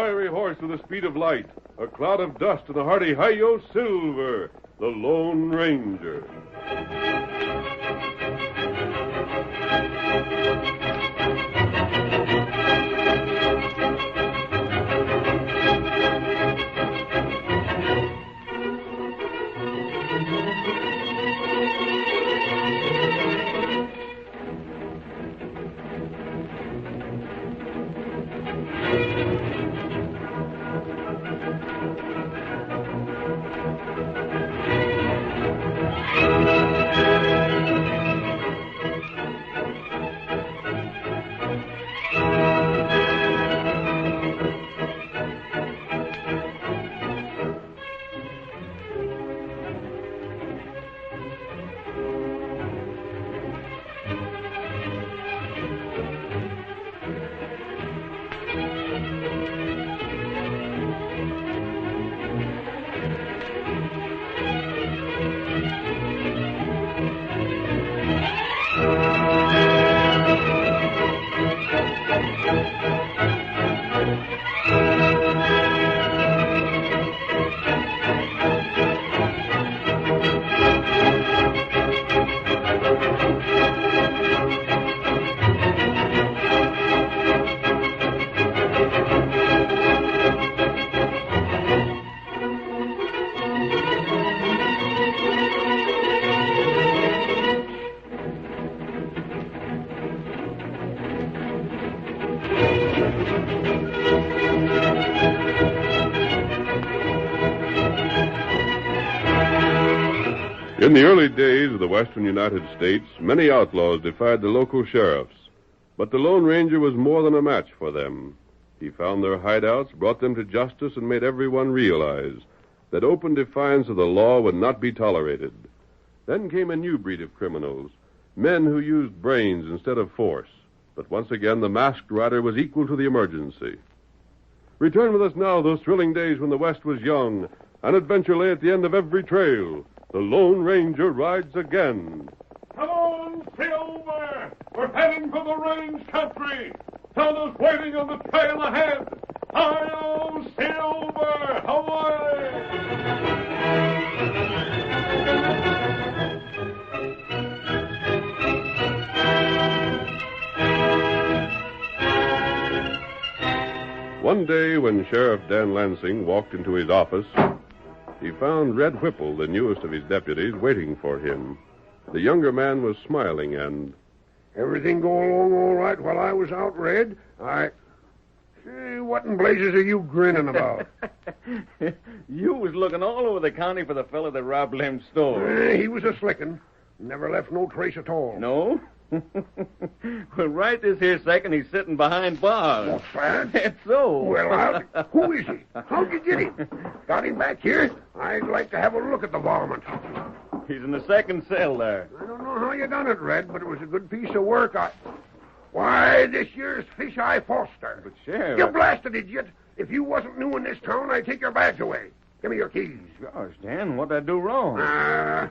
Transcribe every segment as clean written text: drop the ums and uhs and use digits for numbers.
fiery horse with the speed of light, a cloud of dust, and a hearty hi-yo silver, the Lone Ranger. In the early days of the western United States, many outlaws defied the local sheriffs. But the Lone Ranger was more than a match for them. He found their hideouts, brought them to justice, and made everyone realize that open defiance of the law would not be tolerated. Then came a new breed of criminals, men who used brains instead of force. But once again, the masked rider was equal to the emergency. Return with us now, those thrilling days when the West was young, and adventure lay at the end of every trail. The Lone Ranger rides again. Come on, Silver! We're heading for the range country. Tonto's waiting on the trail ahead. Hi-yo, Silver! Away! One day when Sheriff Dan Lansing walked into his office, he found Red Whipple, the newest of his deputies, waiting for him. The younger man was smiling and... Everything going along all right while I was out, Red? Say, what in blazes are you grinning about? You was looking all over the county for the fellow that robbed Lem's store. He was a slickin'. Never left no trace at all. No? Well, right this here second, he's sitting behind bars. What's that? That's so. Well, who is he? How'd you get him? Got him back here? I'd like to have a look at the varmint. He's in the second cell there. I don't know how you done it, Red, but it was a good piece of work. Why, this year's Fisheye Foster. But, Sheriff... You blasted idiot. If you wasn't new in this town, I'd take your badge away. Give me your keys. Gosh, Dan, what'd I do wrong?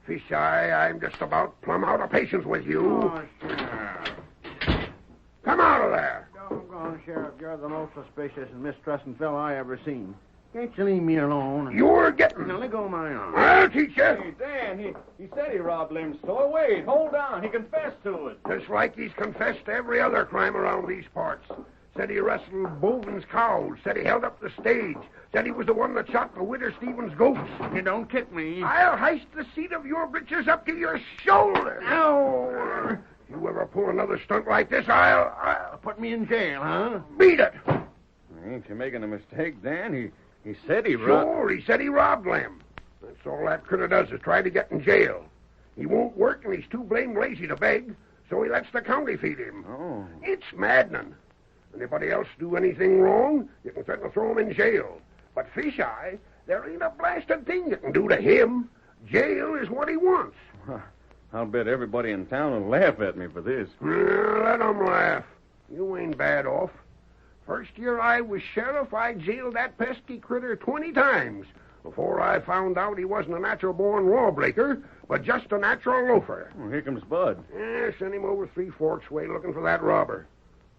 Fisheye, I'm just about plumb out of patience with you. Oh, Sheriff. Come out of there. Doggone, Sheriff, you're the most suspicious and mistrusting fellow I ever seen. Can't you leave me alone? You're getting... Now, let go of my arm. I'll teach you. Hey, Dan, he said he robbed Lem's store. Wait, hold on. He confessed to it. Just like he's confessed to every other crime around these parts. Said he wrestled Bovin's cows. Said he held up the stage. Said he was the one that shot the Widder Stevens' goats. You don't kick me. I'll heist the seat of your britches up to your shoulder. Ow! If you ever pull another stunt like this, I'll... Put me in jail, huh? Beat it. Ain't you making a mistake, Dan? He said he robbed... Sure, he said he robbed Lem. That's all that critter does is try to get in jail. He won't work, and he's too blamed lazy to beg, so he lets the county feed him. Oh. It's maddening. Anybody else do anything wrong, you can threaten to throw him in jail. But Fisheye, there ain't a blasted thing you can do to him. Jail is what he wants. I'll bet everybody in town will laugh at me for this. Let 'em laugh. You ain't bad off. First year I was sheriff, I jailed that pesky critter 20 times before I found out he wasn't a natural-born lawbreaker, but just a natural loafer. Well, here comes Bud. Send him over 3 Forks way looking for that robber.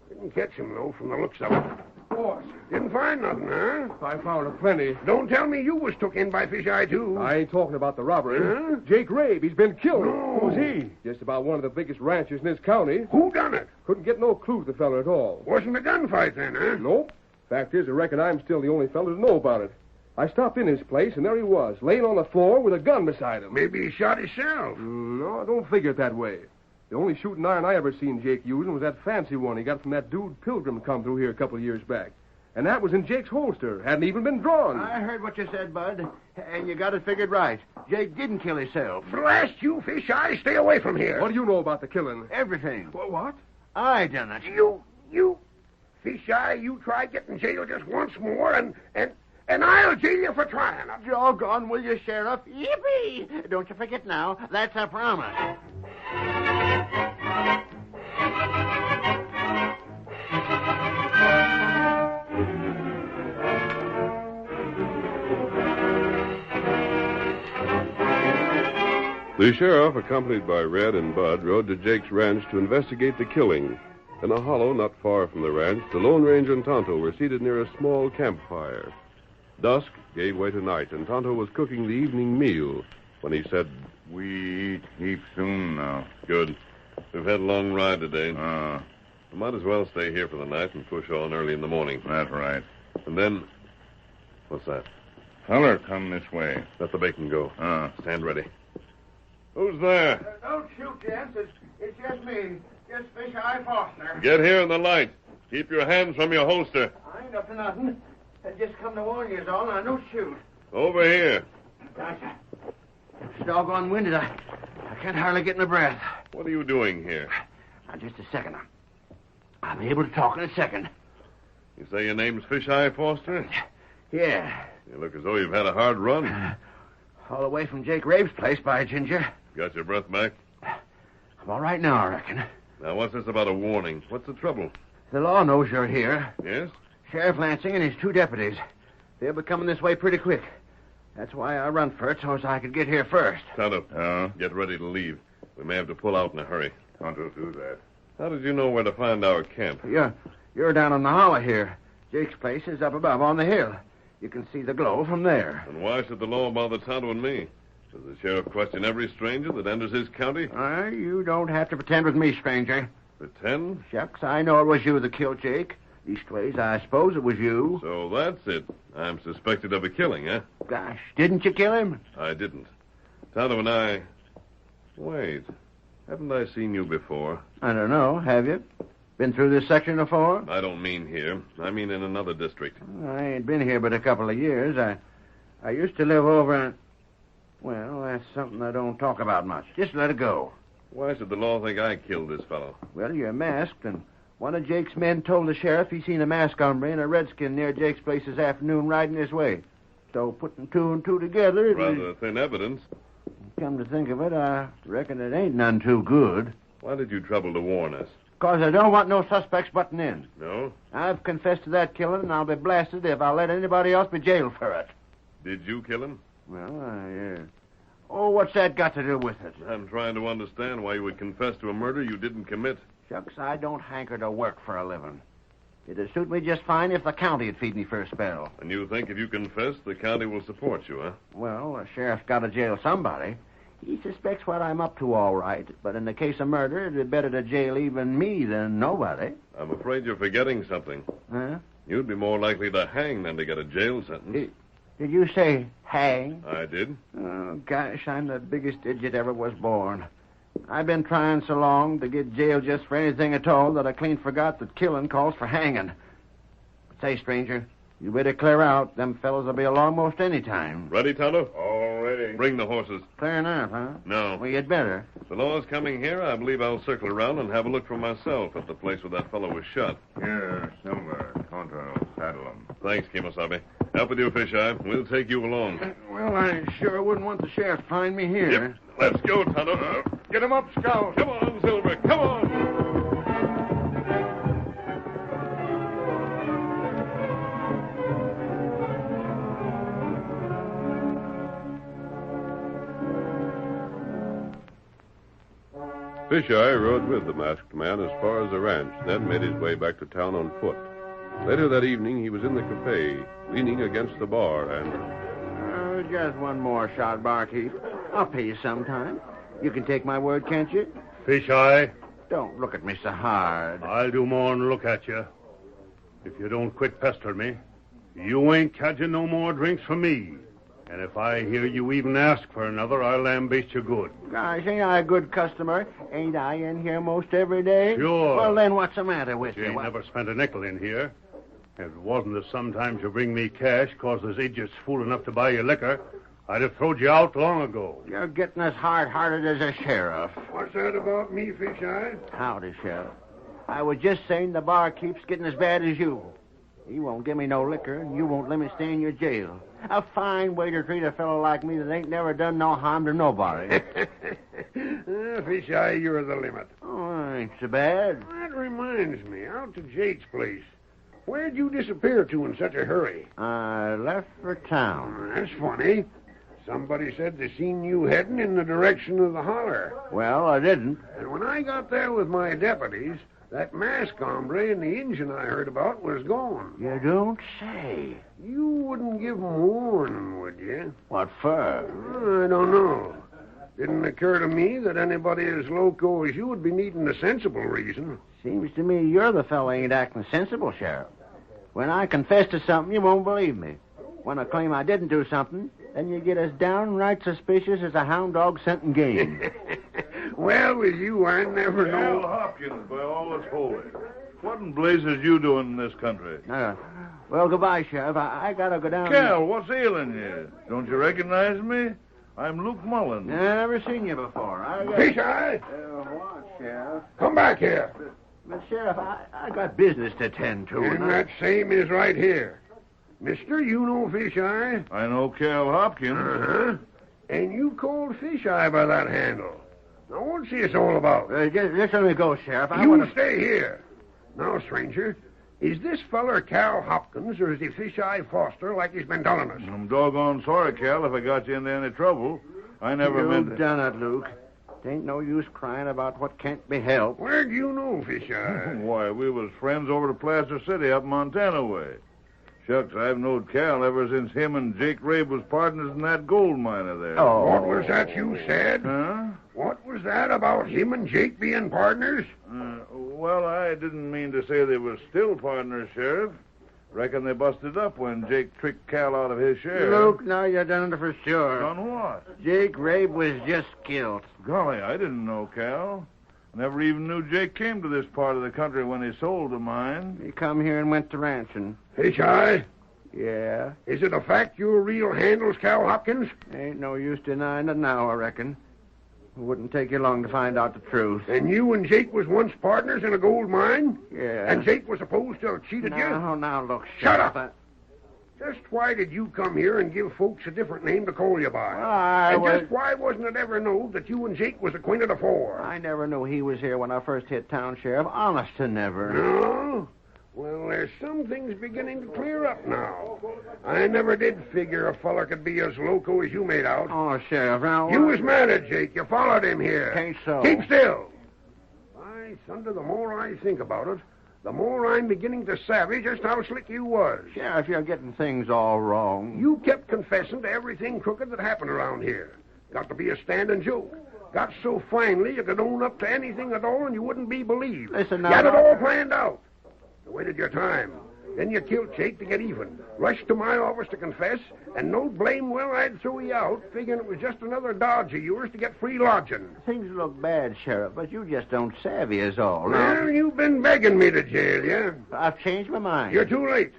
Didn't catch him, though, from the looks of it. Boss, Didn't find nothing, huh? I found a plenty. Don't tell me you was took in by Fisheye, too. I ain't talking about the robbery. Huh? Jake Rabe, he's been killed. No. Who's he? Just about one of the biggest ranchers in this county. Who done it? Couldn't get no clue to the fella at all. Wasn't a gunfight then, huh? Nope. Fact is, I reckon I'm still the only fella to know about it. I stopped in his place, and there he was, laying on the floor with a gun beside him. Maybe he shot himself. No, I don't figure it that way. The only shooting iron I ever seen Jake using was that fancy one he got from that dude Pilgrim come through here a couple of years back. And that was in Jake's holster. Hadn't even been drawn. I heard what you said, Bud, and you got it figured right. Jake didn't kill himself. Blast you, Fisheye. Stay away from here. What do you know about the killing? Everything. What? I done it. You... Fisheye, you try getting jail just once more, and I'll jail you for trying. Doggone, will you, Sheriff? Yippee! Don't you forget now. That's a promise. The sheriff, accompanied by Red and Bud, rode to Jake's ranch to investigate the killing. In a hollow not far from the ranch, the Lone Ranger and Tonto were seated near a small campfire. Dusk gave way to night, and Tonto was cooking the evening meal when he said, We eat heap soon now. Good. We've had a long ride today. We might as well stay here for the night and push on early in the morning. That's right. And then... What's that? Feller come this way. Let the bacon go. Stand ready. Who's there? Don't shoot, gents. It's just me. Just Fisheye Foster. Get here in the light. Keep your hands from your holster. I ain't up to nothing. I just come to warn you, all. Now, don't shoot. Over here. Gotcha. It's doggone winded. I can't hardly get my breath. What are you doing here? Now, just a second. I'll be able to talk in a second. You say your name's Fisheye Foster? Yeah. You look as though you've had a hard run. All the way from Jake Rabe's place, by Ginger. Got your breath back? I'm all right now, I reckon. Now, what's this about a warning? What's the trouble? The law knows you're here. Yes? Sheriff Lansing and his 2 deputies. They'll be coming this way pretty quick. That's why I run for it, so as I could get here first. Tonto, get ready to leave. We may have to pull out in a hurry. Tonto do that. How did you know where to find our camp? You're down on the hollow here. Jake's place is up above on the hill. You can see the glow from there. And why should the law bother Tonto and me? Does the sheriff question every stranger that enters his county? You don't have to pretend with me, stranger. Pretend? Shucks, I know it was you that killed Jake. Leastways, I suppose it was you. So that's it. I'm suspected of a killing, eh? Gosh, didn't you kill him? I didn't. Tonto and I... Wait. Haven't I seen you before? I don't know. Have you? Been through this section before? I don't mean here. I mean in another district. I ain't been here but a couple of years. I used to live over in... Well, that's something I don't talk about much. Just let it go. Why should the law think I killed this fellow? Well, you're masked, and one of Jake's men told the sheriff he seen a masked hombre and a redskin near Jake's place this afternoon riding this way. So putting 2 and 2 together... Rather thin evidence. Come to think of it, I reckon it ain't none too good. Why did you trouble to warn us? 'Cause I don't want no suspects butting in. No? I've confessed to that killing, and I'll be blasted if I let anybody else be jailed for it. Did you kill him? Well, Oh, what's that got to do with it? I'm trying to understand why you would confess to a murder you didn't commit. Shucks, I don't hanker to work for a living. It'd suit me just fine if the county'd feed me for a spell. And you think if you confess, the county will support you, huh? Well, the sheriff's got to jail somebody. He suspects what I'm up to, all right. But in the case of murder, it'd be better to jail even me than nobody. I'm afraid you're forgetting something. Huh? You'd be more likely to hang than to get a jail sentence. Did you say hang? I did. Oh, gosh, I'm the biggest idiot ever was born. I've been trying so long to get jailed just for anything at all that I clean forgot that killing calls for hanging. But say, stranger, you better clear out. Them fellas will be along most any time. Ready, Tonto? All ready. Bring the horses. Clear enough, huh? No. Well, you'd better. If the law's coming here, I believe I'll circle around and have a look for myself at the place where that fellow was shot. Here, Silver. Tonto, saddle him. Thanks, Kemosabe. Help with you, Fisheye. We'll take you along. Well, I sure wouldn't want the sheriff to find me here. Yep. Let's go, Tonto. Get him up, Scout. Come on, Silver. Come on. Fisheye rode with the masked man as far as the ranch, then made his way back to town on foot. Later that evening, he was in the cafe, leaning against the bar, and... Just one more shot, barkeep. I'll pay you sometime. You can take my word, can't you? Fisheye, Don't look at me so hard. I'll do more than look at you. If you don't quit pestering me, you ain't catching no more drinks from me. And if I hear you even ask for another, I'll lambaste you good. Gosh, ain't I a good customer? Ain't I in here most every day? Sure. Well, then what's the matter with You you? ain't never spent a nickel in here. If it wasn't that sometimes you bring me cash 'cause there's idiots fool enough to buy you liquor, I'd have throwed you out long ago. You're getting as hard-hearted as a sheriff. What's that about me, Fisheye? Howdy, Sheriff. I was just saying the barkeep's getting as bad as you. He won't give me no liquor, and you won't let me stay in your jail. A fine way to treat a fellow like me that ain't never done no harm to nobody. Fisheye, you're the limit. Oh, ain't so bad. That reminds me, out to Jake's place. Where'd you disappear to in such a hurry? I left for town. That's funny. Somebody said they seen you heading in the direction of the holler. Well, I didn't. And when I got there with my deputies, that masked hombre and the engine I heard about was gone. You don't say. You wouldn't give 'em warning, would you? What for? I don't know. Didn't occur to me that anybody as loco as you would be needing a sensible reason. Seems to me you're the fellow ain't acting sensible, Sheriff. When I confess to something, you won't believe me. When I claim I didn't do something, then you get as downright suspicious as a hound dog scenting game. Well, with you, I never Earle know. Hopkins, by all that's holy. What in blazes you doing in this country? Well, goodbye, Sheriff. I gotta go down. Cal, what's ailing you? Don't you recognize me? I'm Luke Mullen. I never seen you before. Fisheye, What, Sheriff? come back here. But, Sheriff, I got business to tend to. And that same is right here. Mister, you know Fisheye? I know Cal Hopkins. Uh-huh. And you called Fisheye by that handle. Now, what's this all about? Just let me go, Sheriff. You stay here. Now, stranger, is this feller Cal Hopkins, or is he Fisheye Foster like he's been telling us? I'm doggone sorry, Cal, if I got you into any trouble. I never meant You've to... done it, Luke. It ain't no use crying about what can't be helped. Where'd you know Fisheye? Why, we was friends over to Placer City up Montana way. Shucks, I've knowed Cal ever since him and Jake Rabe was partners in that gold miner there. Oh. What was that you said? Huh? What was that about him and Jake being partners? Well, I didn't mean to say they were still partners, Sheriff. Reckon they busted up when Jake tricked Cal out of his share. Luke, now you're done it for sure. On what? Jake Rabe was just killed. Golly, I didn't know, Cal. Never even knew Jake came to this part of the country when he sold the mine. He come here and went to ranching. Fisheye, Yeah. is it a fact your real handle's Cal Hopkins? Ain't no use denying it now, I reckon. It wouldn't take you long to find out the truth. And you and Jake was once partners in a gold mine? Yeah. And Jake was supposed to have cheated you? Now, look, Shut Sheriff, up. Just why did you come here and give folks a different name to call you by? Just why wasn't it ever known that you and Jake was acquainted afore? I never knew he was here when I first hit town, Sheriff. Honest to never. No? Well, there's some things beginning to clear up now. I never did figure a feller could be as loco as you made out. Oh, Sheriff, now... You was mad at Jake. You followed him here. Ain't so. Keep still. By thunder, the more I think about it, the more I'm beginning to savvy just how slick you was. Sheriff, you're getting things all wrong. You kept confessing to everything crooked that happened around here. Got to be a standing joke. Got so finely you could own up to anything at all and you wouldn't be believed. Listen now... You had it all planned out. You waited your time. Then you killed Jake to get even. Rushed to my office to confess, and no blame well I'd throw you out, figuring it was just another dodge of yours to get free lodging. Things look bad, Sheriff, but you just don't savvy is all. Now, Well, you've been begging me to jail you. I've changed my mind. You're too late.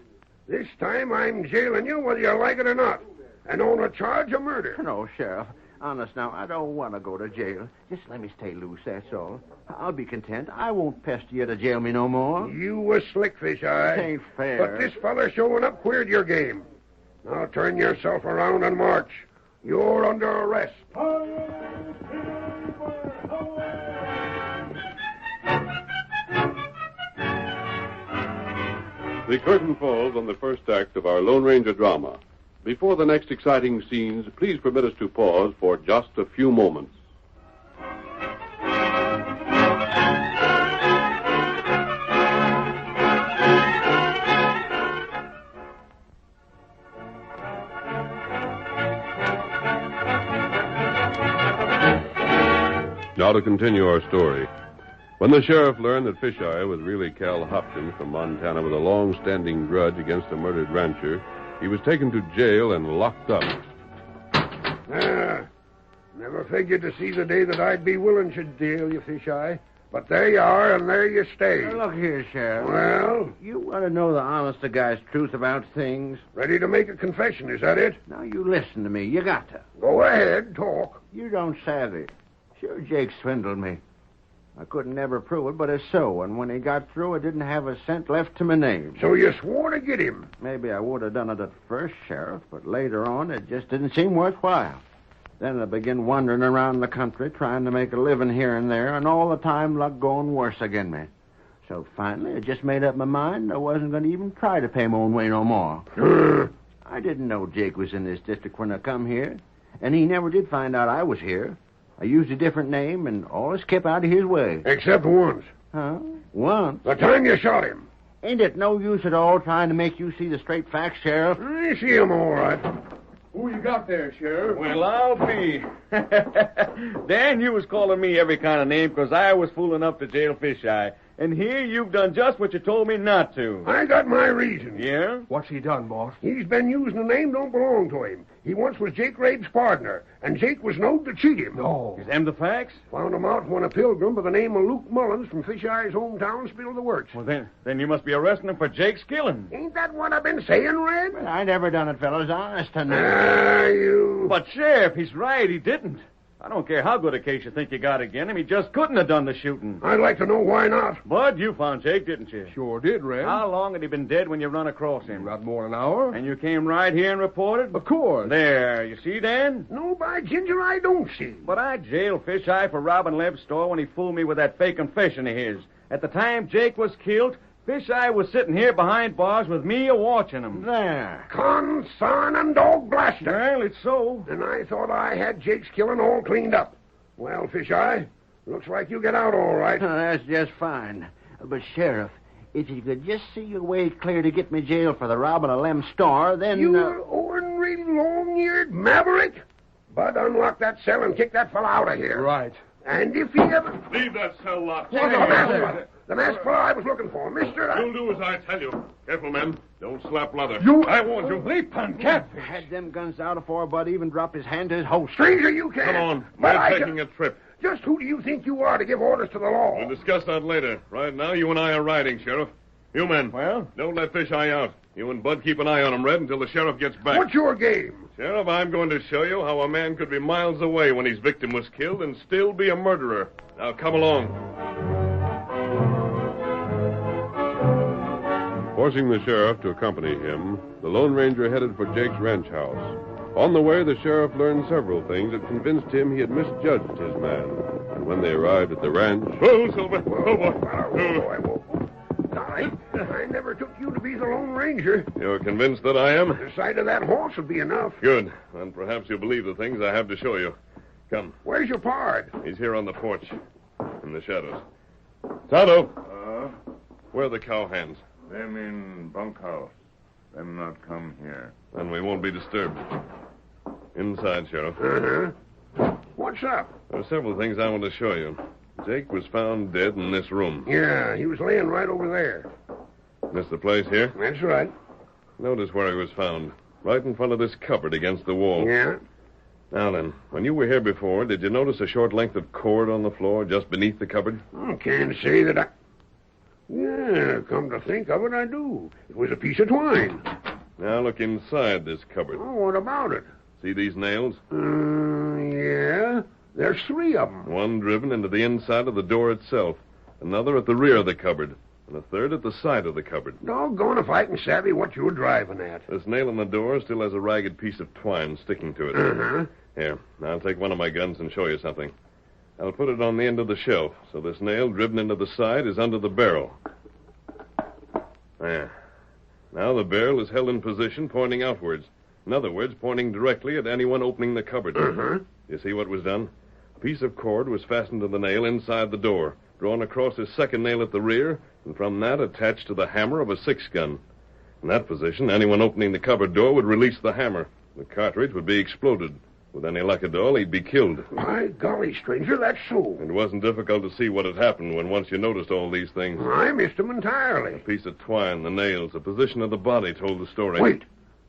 This time I'm jailing you whether you like it or not, and on a charge of murder. No, Sheriff. Honest now, I don't want to go to jail. Just let me stay loose, that's all. I'll be content. I won't pester you to jail me no more. You was slick, Fisheye. It ain't fair. But this fella showing up queered your game. Now turn yourself around and march. You're under arrest. The curtain falls on the first act of our Lone Ranger drama. Before the next exciting scenes, please permit us to pause for just a few moments. now to continue our story. When the sheriff learned that Fisheye was really Cal Hopkins from Montana with a long-standing grudge against a murdered rancher, he was taken to jail and locked up. Never figured to see the day that I'd be willing to jail you, Fisheye. But there you are, and there you stay. Now, look here, Sheriff. Well? You want to know the honest-to-God's truth about things? Ready to make a confession, is that it? Now, you listen to me. You got to. Go ahead, talk. You don't savvy. Sure, Jake swindled me. I couldn't never prove it, but it's so. And when he got through, I didn't have a cent left to my name. So you swore to get him? Maybe I would have done it at first, Sheriff, but later on, it just didn't seem worthwhile. Then I began wandering around the country, trying to make a living here and there, and all the time luck going worse again me. So finally, I just made up my mind I wasn't going to even try to pay my own way no more. I didn't know Jake was in this district when I come here, and he never did find out I was here. I used a different name and always kept out of his way. Except once. Huh? Once? The time you shot him. Ain't it no use at all trying to make you see the straight facts, Sheriff? I see him all right. Who you got there, Sheriff? Well, I'll be. Dan, you was calling me every kind of name because I was fool enough to jail Fisheye. And here you've done just what you told me not to. I got my reasons. Yeah? What's he done, boss? He's been using a name don't belong to him. He once was Jake Rabe's partner, and Jake was known to cheat him. No. Is them the facts? Found him out when a pilgrim by the name of Luke Mullins from Fisheye's hometown spilled the works. Well, then you must be arresting him for Jake's killing. Ain't that what I've been saying, Red? But I never done it, fellas. Honest to know. You... But, Sheriff, he's right. He didn't. I don't care how good a case you think you got again him. He just couldn't have done the shooting. I'd like to know why not. Bud, you found Jake, didn't you? Sure did, Red. How long had he been dead when you run across him? Not more than an hour. And you came right here and reported? Of course. There. You see, Dan? No, by ginger, I don't see. But I jailed Fisheye for robbing Leb's store when he fooled me with that fake confession of his. At the time Jake was killed, Fisheye was sitting here behind bars with me a-watching him. There. Con, son, and dog blaster. Well, it's so. And I thought I had Jake's killing all cleaned up. Well, Fisheye, looks like you get out all right. That's just fine. But, Sheriff, if you could just see your way clear to get me jailed for the robbing of Lem's store, then... You ornery, long-eared maverick. Bud, unlock that cell and kick that fella out of here. Right. And if he ever... Leave that cell locked. The masked fella I was looking for, mister. You'll do as I tell you. Careful, men. Don't slap leather. I warned you. Leap on catfish. Had them guns out before Bud even dropped his hand to his holster. Stranger, you can't. Come on. But We're taking a trip. Just who do you think you are to give orders to the law? We'll discuss that later. Right now, you and I are riding, Sheriff. You men. Well? Don't let Fisheye out. You and Bud keep an eye on him, Red, until the sheriff gets back. What's your game? Sheriff, I'm going to show you how a man could be miles away when his victim was killed and still be a murderer. Now, come along. Forcing the sheriff to accompany him, the Lone Ranger headed for Jake's ranch house. On the way, the sheriff learned several things that convinced him he had misjudged his man. And when they arrived at the ranch... Whoa, Silver. Oh, boy. Whoa. I never took you to be the Lone Ranger. You're convinced that I am? The sight of that horse would be enough. Good. Then perhaps you'll believe the things I have to show you. Come. Where's your pard? He's here on the porch. In the shadows. Tonto. Where are the cowhands? Them in bunkhouse. Them not come here. Then we won't be disturbed. Inside, Sheriff. Uh-huh. What's up? There are several things I want to show you. Jake was found dead in this room. Yeah, he was laying right over there. This the place here? That's right. Notice where he was found. Right in front of this cupboard against the wall. Yeah? Now then, when you were here before, did you notice a short length of cord on the floor just beneath the cupboard? Can't say that I... Yeah, come to think of it, I do. It was a piece of twine. Now look inside this cupboard. Oh, what about it? See these nails? Yeah. There's three of them. One driven into the inside of the door itself, another at the rear of the cupboard, and a third at the side of the cupboard. Doggone if I can savvy what you're driving at. This nail in the door still has a ragged piece of twine sticking to it. Uh-huh. Here, I'll take one of my guns and show you something. I'll put it on the end of the shelf, so this nail driven into the side is under the barrel. There. Now the barrel is held in position, pointing outwards. In other words, pointing directly at anyone opening the cupboard. Uh-huh. You see what was done? A piece of cord was fastened to the nail inside the door, drawn across his second nail at the rear, and from that attached to the hammer of a 6-gun. In that position, anyone opening the cupboard door would release the hammer. The cartridge would be exploded. With any luck at all, he'd be killed. My golly, stranger, that's so. It wasn't difficult to see what had happened when once you noticed all these things. I missed him entirely. A piece of twine, the nails, the position of the body told the story. Wait.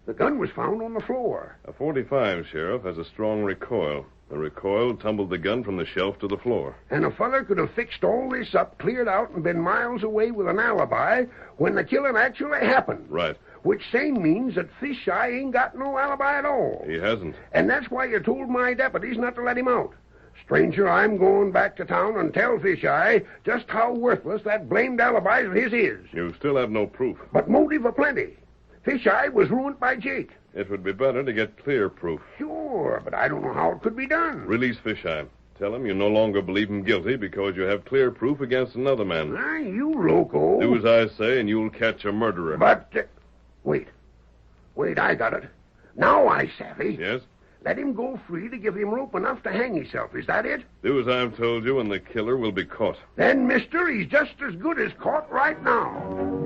The gun was found on the floor. A .45, Sheriff, has a strong recoil. The recoil tumbled the gun from the shelf to the floor. And a feller could have fixed all this up, cleared out, and been miles away with an alibi when the killing actually happened. Right. Which same means that Fisheye ain't got no alibi at all. He hasn't. And that's why you told my deputies not to let him out. Stranger, I'm going back to town and tell Fisheye just how worthless that blamed alibi of his is. You still have no proof. But motive aplenty. Fisheye was ruined by Jake. It would be better to get clear proof. Sure, but I don't know how it could be done. Release Fisheye. Tell him you no longer believe him guilty because you have clear proof against another man. Ah, you loco. Do as I say, and you'll catch a murderer. But, wait, I got it. Now I savvy. Yes? Let him go free to give him rope enough to hang himself. Is that it? Do as I've told you, and the killer will be caught. Then, mister, he's just as good as caught right now.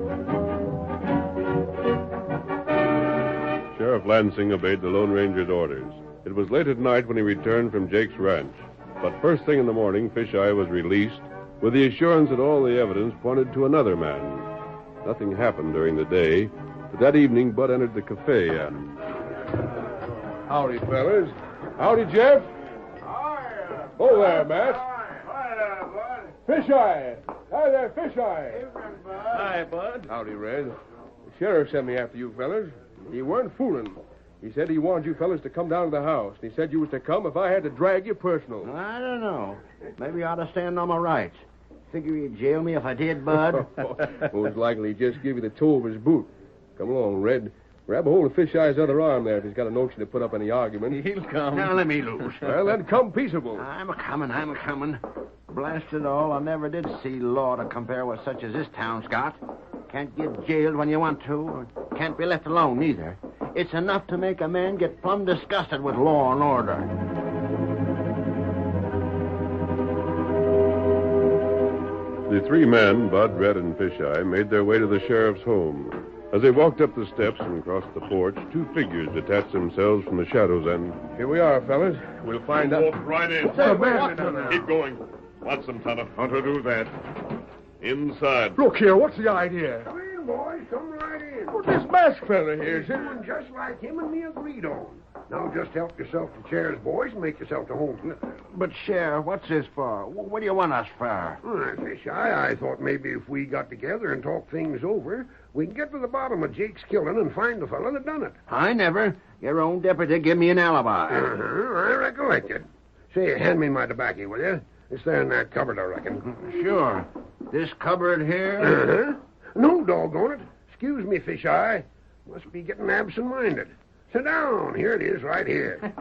Sheriff Lansing obeyed the Lone Ranger's orders. It was late at night when he returned from Jake's ranch. But first thing in the morning, Fisheye was released with the assurance that all the evidence pointed to another man. Nothing happened during the day, but that evening Bud entered the cafe and... Howdy, fellas. Howdy, Jeff. Oh, there, Matt. Fisheye. Hi there, Fisheye. Hi, Bud. Howdy, Red. The sheriff sent me after you fellas. He weren't fooling. He said he wanted you fellas to come down to the house. And he said you was to come if I had to drag you personal. I don't know. Maybe I ought to stand on my rights. Figure he'd jail me if I did, Bud. Most likely he'd just give you the toe of his boot. Come along, Red. Grab a hold of Fisheye's other arm there if he's got a notion to put up any argument. He'll come. Now let me loose. Well, then come peaceable. I'm a-coming. Blast it all, I never did see law to compare with such as this town's got. Can't get jailed when you want to, or can't be left alone, neither. It's enough to make a man get plumb disgusted with law and order. The three men, Bud, Red, and Fisheye, made their way to the sheriff's home. As they walked up the steps and crossed the porch, two figures detached themselves from the shadows and... Here we are, fellas. We'll find out. Walk right in. Keep going. Watch them, Tonto. Tonto, do that. inside. Look here, what's the idea? Come in, boys. Come right in. Well, this masked fella here, He's doing just like him and me agreed on. Now just help yourself to chairs, boys, and make yourself to home. But, Sheriff, what's this for? What do you want us for? Fisheye, I thought maybe if we got together and talked things over, we can get to the bottom of Jake's killing and find the fella that done it. I never. Your own deputy give me an alibi. I recollect it. Say, hand me my tobacco, will you? It's there in that cupboard, I reckon. Sure. This cupboard here? No, doggone it. Excuse me, Fisheye. Must be getting absent-minded. Sit down. Here it is, right here.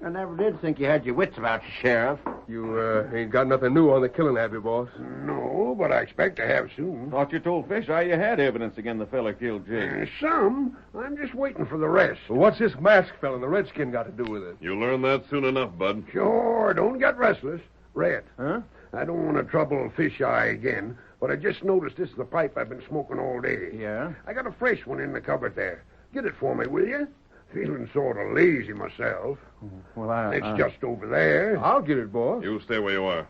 I never did think you had your wits about you, Sheriff. You ain't got nothing new on the killing, have you, boss? No, but I expect to have soon. Thought you told Fisheye you had evidence against the fella killed Jake. Some. I'm just waiting for the rest. Well, what's this masked fella and the redskin got to do with it? You'll learn that soon enough, Bud. Sure, don't get restless. Red. Huh? I don't want to trouble Fisheye again, but I just noticed this is the pipe I've been smoking all day. Yeah? I got a fresh one in the cupboard there. Get it for me, will you? Feeling sort of lazy myself. Well, It's just over there. I'll get it, boss. You stay where you are.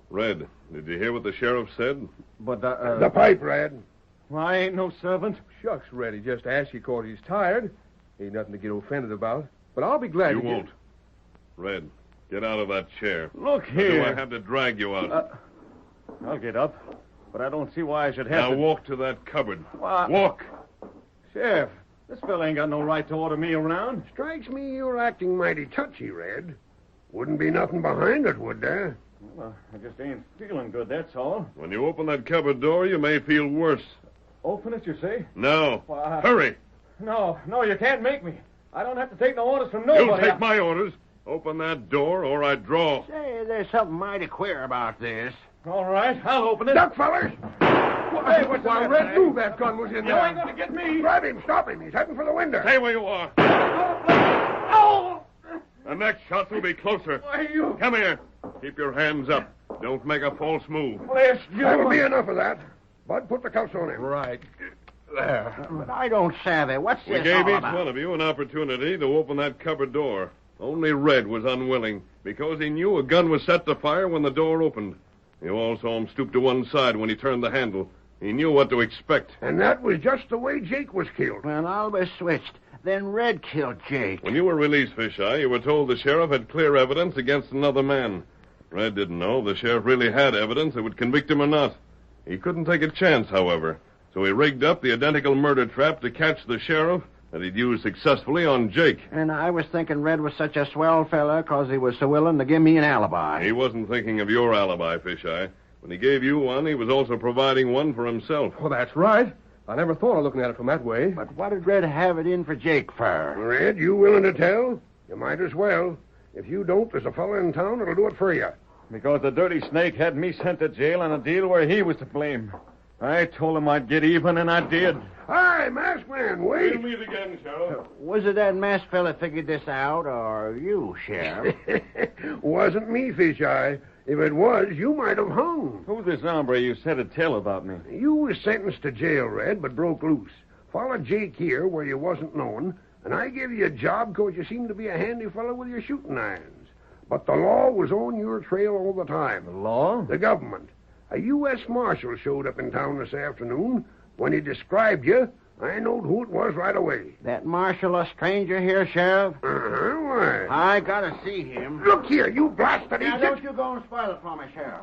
Red, did you hear what the sheriff said? But, The pipe, Red. well, I ain't no servant. Shucks, Red, he just asked you 'cause he's tired. Ain't nothing to get offended about. But I'll be glad You to won't. Red, get out of that chair. Look Or do here. I have to drag you out? I'll get up, but I don't see why I should have Now to... walk to that cupboard. Why- Walk. Sheriff, this fella ain't got no right to order me around. Strikes me you're acting mighty touchy, Red. Wouldn't be nothing behind it, would there? Well, I just ain't feeling good, that's all. When you open that cupboard door, you may feel worse. Open it, you say? Now, Why- hurry. No, you can't make me. I don't have to take no orders from You'll nobody. take my orders. Open that door or I draw. Say, there's something mighty queer about this. All right, I'll open it. Duck, fellers! Hey, what's the Why, matter, Red eh? knew that gun was in You there. ain't gonna get me. Grab him, stop him. He's heading for the window. Stay where you are. Oh! The next shot will be closer. Why, you... Come here. Keep your hands up. Don't make a false move. Bless you. That'll be enough of that. Bud, put the cuffs on him. Right. There. But I don't savvy. What's We this gave all each about? one of you an opportunity to open that cupboard door. Only Red was unwilling because he knew a gun was set to fire when the door opened. You all saw him stoop to one side when he turned the handle. He knew what to expect. And that was just the way Jake was killed. Well, I was switched. Then Red killed Jake. When you were released, Fisheye, you were told the sheriff had clear evidence against another man. Red didn't know if the sheriff really had evidence that would convict him or not. He couldn't take a chance, however, so he rigged up the identical murder trap to catch the sheriff that he'd used successfully on Jake. And I was thinking Red was such a swell fella because he was so willing to give me an alibi. He wasn't thinking of your alibi, Fisheye. When he gave you one, he was also providing one for himself. Well, that's right. I never thought of looking at it from that way. But what did Red have it in for Jake for? Red, you willing to tell? You might as well. If you don't, there's a fella in town that'll do it for you. Because the dirty snake had me sent to jail on a deal where he was to blame. I told him I'd get even, and I did. Hi, masked man, wait. We'll meet again, Sheriff. Was it that masked fella figured this out, or you, Sheriff? Wasn't me, Fisheye. If it was, you might have hung. Who's this hombre you said to tell about me? You was sentenced to jail, Red, but broke loose. Followed Jake here where you wasn't known, and I gave you a job because you seemed to be a handy fellow with your shooting irons. But the law was on your trail all the time. The law? The government. A U.S. Marshal showed up in town this afternoon. When he described you, I knowed who it was right away. That marshal a stranger here, Sheriff? Uh-huh, why? I gotta see him. Look here, you blasted Now, idiot. don't you go and spoil it for me, Sheriff.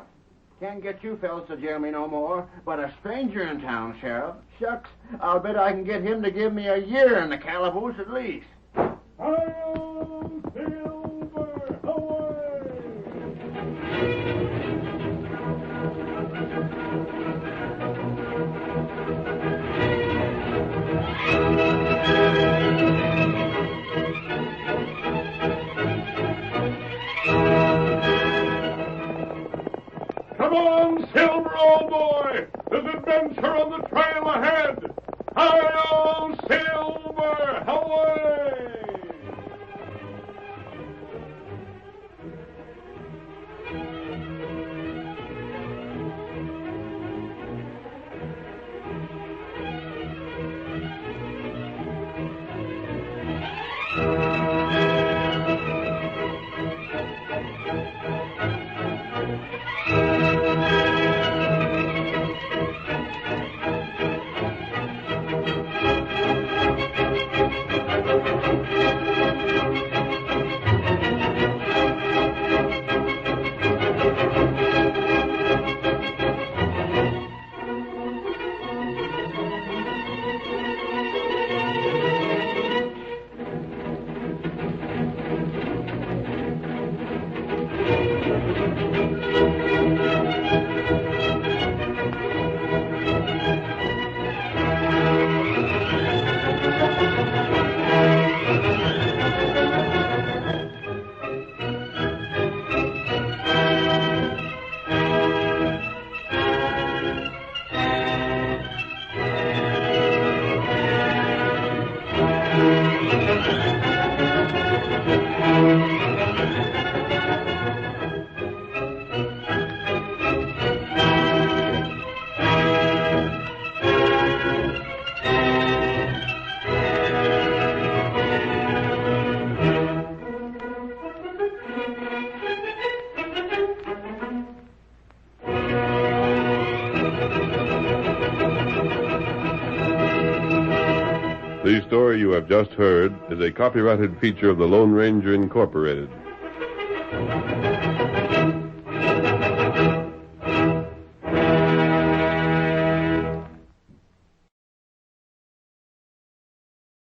Can't get you fellas to jail me no more, but a stranger in town, Sheriff. Shucks, I'll bet I can get him to give me a year in the calaboose at least. Hi-yo, Silver! Away! Come on, Silver, old boy! There's adventure on the trail ahead! Hi-yo, Silver! Away! The story you have just heard is a copyrighted feature of the Lone Ranger Incorporated.